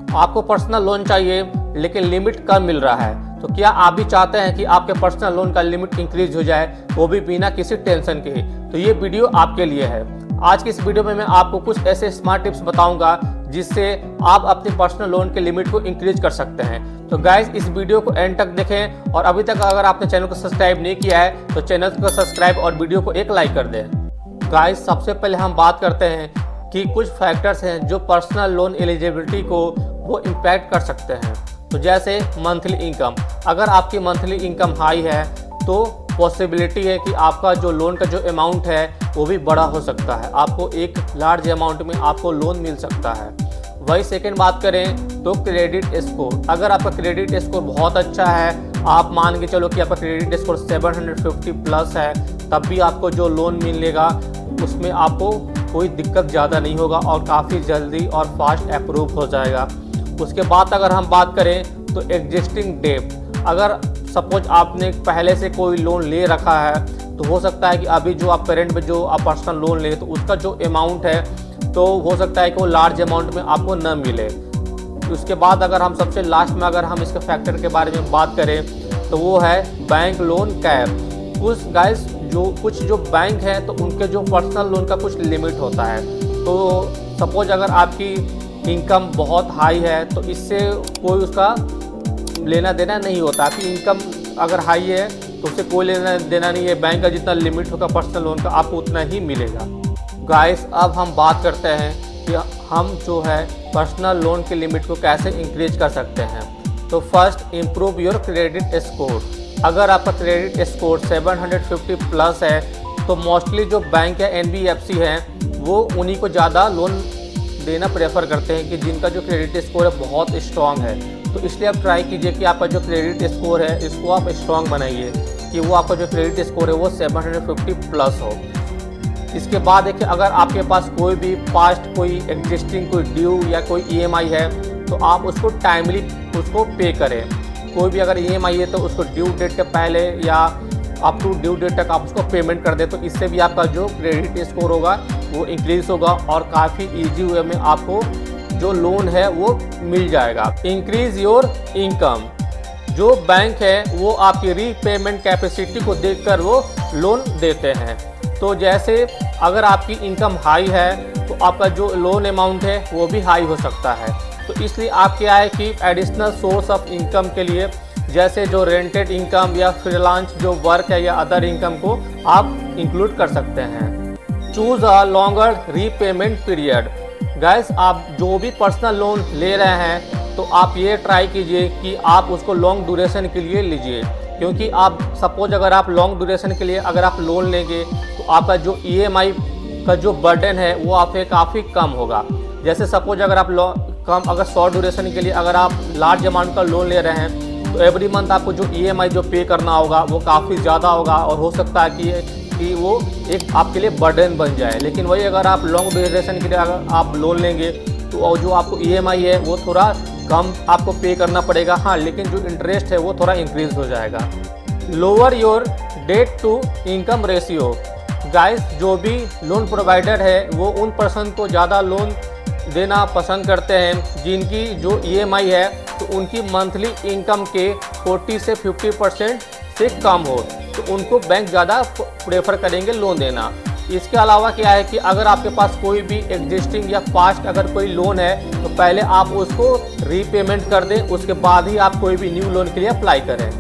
आपको personal loan चाहिए लेकिन लिमिट कम मिल रहा है, तो क्या आप भी चाहते हैं कि आपके पर्सनल लोन का लिमिट इंक्रीज हो जाए, वो भी बिना किसी टेंशन के? तो ये वीडियो आपके लिए है। आज की इस वीडियो में मैं आपको कुछ ऐसे स्मार्ट टिप्स बताऊंगा जिससे आप अपने पर्सनल लोन के लिमिट को इंक्रीज कर सकते हैं। तो गाइज इस वीडियो को एंड तक देखें, और अभी तक अगर आपने चैनल को सब्सक्राइब नहीं किया है तो चैनल को सब्सक्राइब और वीडियो को एक लाइक कर दें। गाइज सबसे पहले हम बात करते हैं कि कुछ फैक्टर्स हैं जो पर्सनल लोन एलिजिबिलिटी को वो इम्पैक्ट कर सकते हैं। तो जैसे मंथली इनकम, अगर आपकी मंथली इनकम हाई है तो पॉसिबिलिटी है कि आपका जो लोन का जो अमाउंट है वो भी बड़ा हो सकता है, आपको एक लार्ज अमाउंट में आपको लोन मिल सकता है। वही सेकंड बात करें तो क्रेडिट स्कोर, अगर आपका क्रेडिट स्कोर बहुत अच्छा है, आप मान के चलो कि आपका क्रेडिट स्कोर 750 प्लस है, तब भी आपको जो लोन मिलेगा उसमें आपको कोई दिक्कत ज़्यादा नहीं होगा और काफ़ी जल्दी और फास्ट अप्रूव हो जाएगा। उसके बाद अगर हम बात करें तो एग्जिस्टिंग डेट, अगर सपोज आपने पहले से कोई लोन ले रखा है तो हो सकता है कि अभी जो आप करंट में जो आप पर्सनल लोन ले तो उसका जो अमाउंट है तो हो सकता है कि वो लार्ज अमाउंट में आपको न मिले। उसके बाद अगर हम सबसे लास्ट में अगर हम इसके फैक्टर के बारे में बात करें तो वो है बैंक लोन कैप। कुछ जो बैंक है तो उनके जो पर्सनल लोन का कुछ लिमिट होता है। तो सपोज अगर आपकी इनकम बहुत हाई है तो इससे कोई उसका लेना देना नहीं होता। आपकी इनकम अगर हाई है तो उससे कोई लेना देना नहीं है, बैंक का जितना लिमिट होगा पर्सनल लोन का आपको उतना ही मिलेगा। गाइस अब हम बात करते हैं कि हम जो है पर्सनल लोन के लिमिट को कैसे इंक्रीज कर सकते हैं। तो first, improve your credit score. अगर आपका क्रेडिट स्कोर 750 प्लस है तो मोस्टली जो बैंक या NBFC हैं वो उन्हीं को ज़्यादा लोन देना प्रेफर करते हैं कि जिनका जो क्रेडिट स्कोर है बहुत स्ट्रॉन्ग है। तो इसलिए आप ट्राई कीजिए कि आपका जो क्रेडिट स्कोर है इसको आप स्ट्रॉन्ग बनाइए कि वो आपका जो क्रेडिट स्कोर है वो 750 प्लस हो। इसके बाद देखिए, अगर आपके पास कोई भी पास्ट कोई एग्जिस्टिंग कोई ड्यू या कोई EMI है तो आप उसको टाइमली उसको पे करें। कोई भी अगर EMI है तो उसको ड्यू डेट के पहले या अप टू ड्यू डेट तक आप उसको पेमेंट कर दें, तो इससे भी आपका जो क्रेडिट स्कोर होगा वो इंक्रीज होगा और काफ़ी ईजी वे में आपको जो लोन है वो मिल जाएगा। इंक्रीज योर इनकम, जो बैंक है वो आपकी रीपेमेंट कैपेसिटी को देखकर वो लोन देते हैं। तो जैसे अगर आपकी इनकम हाई है तो आपका जो लोन अमाउंट है वो भी हाई हो सकता है। तो इसलिए आप क्या है कि एडिशनल सोर्स ऑफ इनकम के लिए जैसे जो रेंटेड इनकम या फ्रीलांस जो वर्क है या अदर इनकम को आप इंक्लूड कर सकते हैं। Choose a longer repayment period. Guys आप जो भी पर्सनल लोन ले रहे हैं तो आप ये ट्राई कीजिए कि आप उसको लॉन्ग ड्यूरेशन के लिए लीजिए, क्योंकि आप सपोज अगर आप लॉन्ग ड्यूरेशन के लिए अगर आप लोन लेंगे तो आपका जो EMI का जो बर्डन है वो आप पे काफ़ी कम होगा। जैसे सपोज अगर आप अगर शॉर्ट ड्यूरेशन के लिए अगर आप लार्ज अमाउंट का लोन ले रहे हैं तो एवरी मंथ आपको जो EMI जो पे करना होगा वो काफ़ी ज़्यादा होगा और हो सकता है कि वो एक आपके लिए बर्डन बन जाए। लेकिन वही अगर आप लॉन्ग ड्यूरेशन के लिए अगर आप लोन लेंगे तो जो आपको EMI है वो थोड़ा कम आपको पे करना पड़ेगा, हाँ, लेकिन जो इंटरेस्ट है वो थोड़ा इंक्रीज हो जाएगा। Lower your debt to income ratio. Guys जो भी लोन प्रोवाइडर है वो उन पर्सन को ज़्यादा लोन देना पसंद करते हैं जिनकी जो EMI है तो उनकी मंथली इनकम के 40 से 50% से कम हो, तो उनको बैंक ज़्यादा प्रेफर करेंगे लोन देना। इसके अलावा क्या है कि अगर आपके पास कोई भी एग्जिस्टिंग या पास्ट अगर कोई लोन है तो पहले आप उसको रीपेमेंट कर दें, उसके बाद ही आप कोई भी न्यू लोन के लिए अप्लाई करें।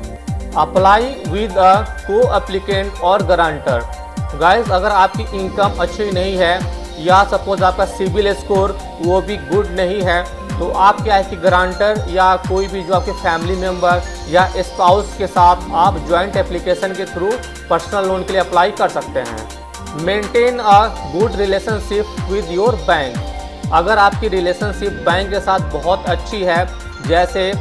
अप्लाई विद अ को एप्लीकेंट और गारंटर। गाइस अगर आपकी इनकम अच्छी नहीं है या सपोज आपका सिबिल स्कोर वो भी गुड नहीं है तो आप क्या है कि गारंटर या कोई भी जो आपके फैमिली मेम्बर या स्पाउस के साथ आप जॉइंट एप्लीकेशन के थ्रू पर्सनल लोन के लिए अप्लाई कर सकते हैं। Maintain a good relationship with your bank. अगर आपकी रिलेशनशिप बैंक के साथ बहुत अच्छी है, जैसे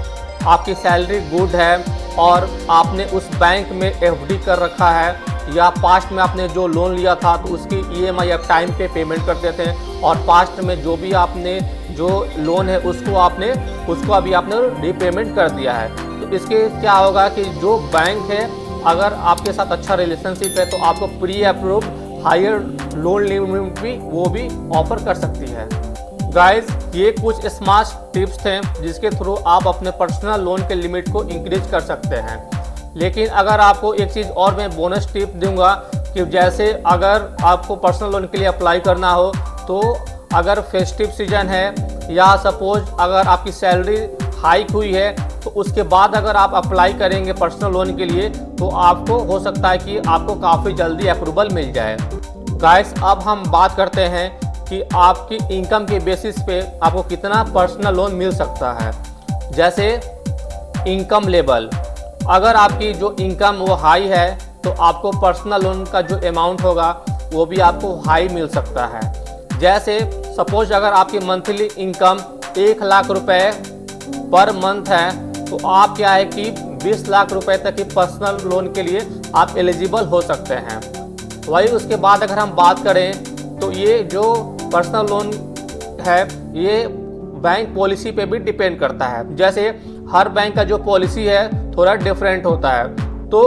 आपकी सैलरी गुड है और आपने उस बैंक में FD कर रखा है या पास्ट में आपने जो लोन लिया था तो उसकी EMI आप टाइम पे पेमेंट करते थे और पास्ट में जो भी आपने जो लोन है उसको अभी आपने रीपेमेंट कर दिया है, तो इसके क्या होगा कि जो बैंक है अगर आपके साथ अच्छा रिलेशनशिप है तो आपको pre approve higher loan limit भी वो भी ऑफर कर सकती है। गाइस, ये कुछ स्मार्ट टिप्स थे जिसके थ्रू आप अपने पर्सनल लोन के लिमिट को इंक्रीज कर सकते हैं। लेकिन अगर आपको एक चीज़ और मैं बोनस टिप दूंगा कि जैसे अगर आपको पर्सनल लोन के लिए अप्लाई करना हो तो अगर फेस्टिव सीजन है या सपोज अगर आपकी सैलरी हाइक हुई है तो उसके बाद अगर आप अप्लाई करेंगे पर्सनल लोन के लिए तो आपको हो सकता है कि आपको काफ़ी जल्दी अप्रूवल मिल जाए। गाइस, अब हम बात करते हैं कि आपकी इनकम के बेसिस पे आपको कितना पर्सनल लोन मिल सकता है। जैसे इनकम लेवल, अगर आपकी जो इनकम वो हाई है तो आपको पर्सनल लोन का जो अमाउंट होगा वो भी आपको हाई मिल सकता है। जैसे सपोज अगर आपकी मंथली इनकम 1 लाख रुपए पर मंथ है तो आप क्या है कि 20 लाख रुपए तक की पर्सनल लोन के लिए आप एलिजिबल हो सकते हैं। वही उसके बाद अगर हम बात करें तो ये जो पर्सनल लोन है ये बैंक पॉलिसी पे भी डिपेंड करता है। जैसे हर बैंक का जो पॉलिसी है थोड़ा डिफरेंट होता है, तो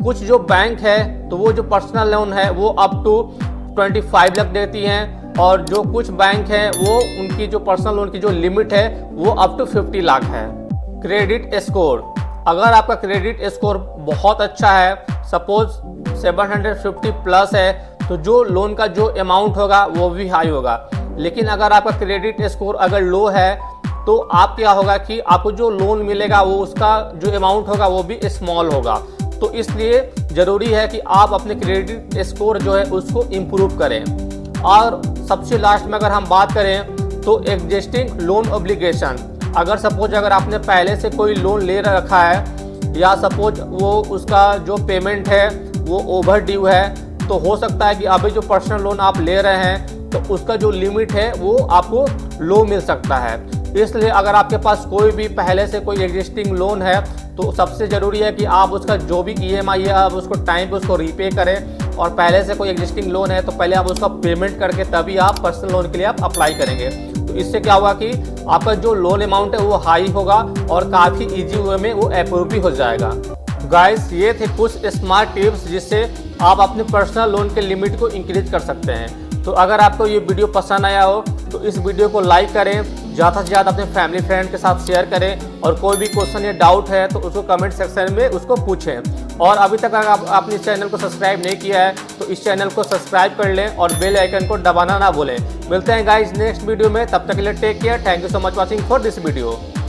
कुछ जो बैंक है तो वो जो पर्सनल लोन है वो अप टू 25 लाख देती हैं, और जो कुछ बैंक है वो उनकी जो पर्सनल लोन की जो लिमिट है वो अप टू 50 लाख है। क्रेडिट स्कोर, अगर आपका क्रेडिट स्कोर बहुत अच्छा है, सपोज 750 प्लस है, तो जो लोन का जो अमाउंट होगा वो भी हाई होगा। लेकिन अगर आपका क्रेडिट स्कोर अगर लो है तो आप क्या होगा कि आपको जो लोन मिलेगा वो उसका जो अमाउंट होगा वो भी स्मॉल होगा। तो इसलिए ज़रूरी है कि आप अपने क्रेडिट स्कोर जो है उसको इम्प्रूव करें। और सबसे लास्ट में अगर हम बात करें तो एग्जिस्टिंग लोन ऑब्लिगेशन, अगर सपोज अगर आपने पहले से कोई लोन ले रखा है या सपोज वो उसका जो पेमेंट है वो ओवर ड्यू है, तो हो सकता है कि अभी जो पर्सनल लोन आप ले रहे हैं तो उसका जो लिमिट है वो आपको लो मिल सकता है। इसलिए अगर आपके पास कोई भी पहले से कोई एग्जिस्टिंग लोन है तो सबसे ज़रूरी है कि आप उसका जो भी EMI है आप उसको टाइम पे उसको रीपे करें, और पहले से कोई एग्जिस्टिंग लोन है तो पहले आप उसका पेमेंट करके तभी आप पर्सनल लोन के लिए आप अप्लाई करेंगे। तो इससे क्या होगा कि आपका जो लोन अमाउंट है वो हाई होगा और काफ़ी ईजी वे में वो अप्रूव भी हो जाएगा। गाइस, ये थे कुछ स्मार्ट टिप्स जिससे आप अपने पर्सनल लोन के लिमिट को इंक्रीज कर सकते हैं। तो अगर आपको ये वीडियो पसंद आया हो तो इस वीडियो को लाइक करें, ज़्यादा से ज़्यादा अपने फैमिली फ्रेंड के साथ शेयर करें, और कोई भी क्वेश्चन या डाउट है तो उसको कमेंट सेक्शन में उसको पूछें। और अभी तक अगर आपने इस चैनल को सब्सक्राइब नहीं किया है तो इस चैनल को सब्सक्राइब कर लें और बेल आइकन को दबाना ना भूलें। मिलते हैं गाइस नेक्स्ट वीडियो में, तब तक के लिए take care. Thank you so much watching for this video.